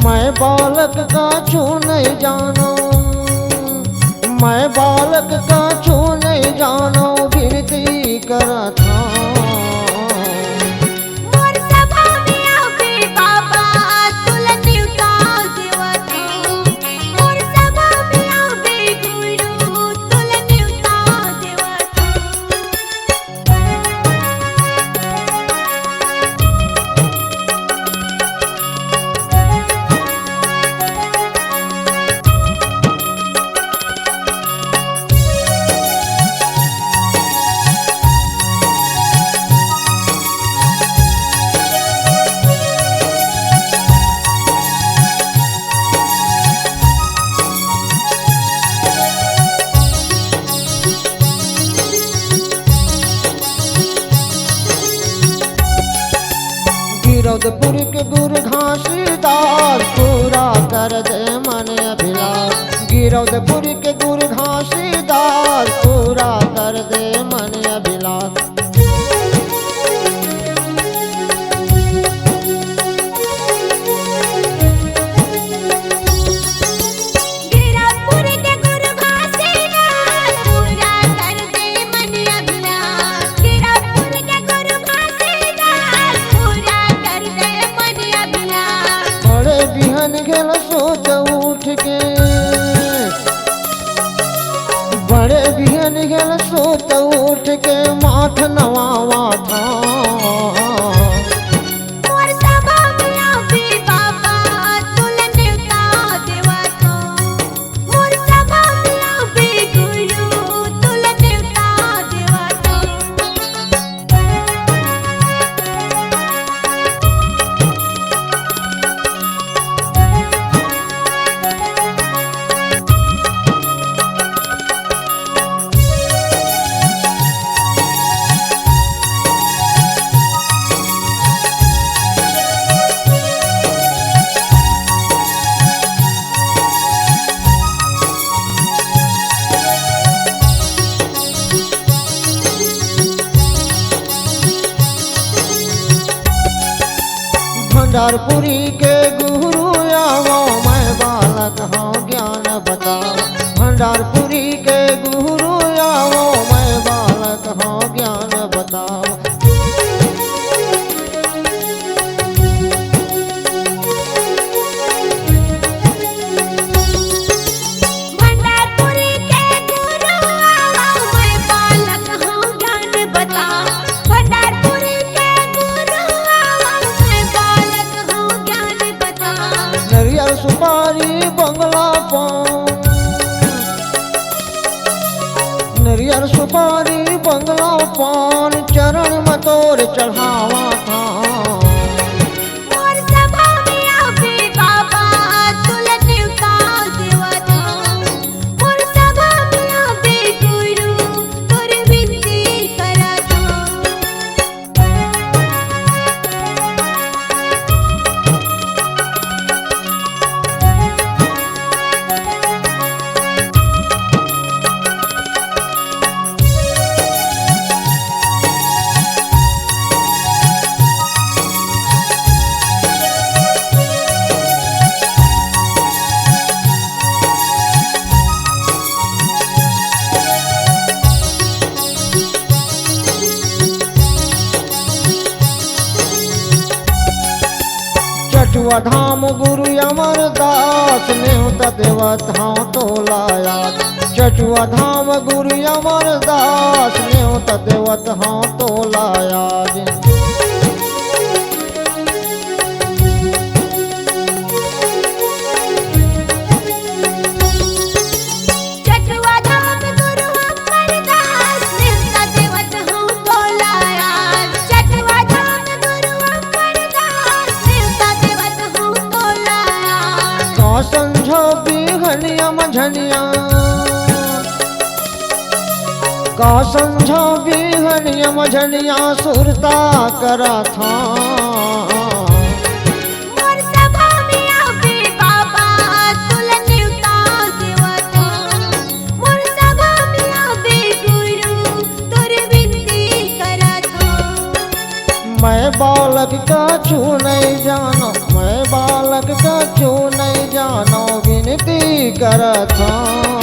मैं बालक का छू नहीं जानो, मैं बालक का छू नहीं जानो, विनती करत हूँ। गिरौदपुर के गुरु घासीदास पूरा कर दे मन अभिलाष। गिरौदपुर के गुरु घासीदास पूरा कर दे मन अभिलाष। सोच उठ के बड़े बिहन गेल सोच उठ के माथ नवावा था। भंडारपुरी के गुरु आओ, मैं बालक हूँ ज्ञान बताओ। भंडारपुरी के गुरु आओ, मैं बालक हूँ ज्ञान बताओ। सुपारी बंगला पान, नरियर सुपारी बंगला पान, चरण में तोर चढ़ावा था। चटुआ धाम गुरु अमरदास नेवता देवत हाँ तोलाया। चटुआ धाम गुरु अमरदास नेवता देवत हाँ तोलाया। समझो बिहनिया मझनिया, का समझो बिहनिया मझनिया सुरता करा था। मैं बालक का छू नहीं जानो, मैं बालक का कछु नहीं जानो विनती करत हूँ।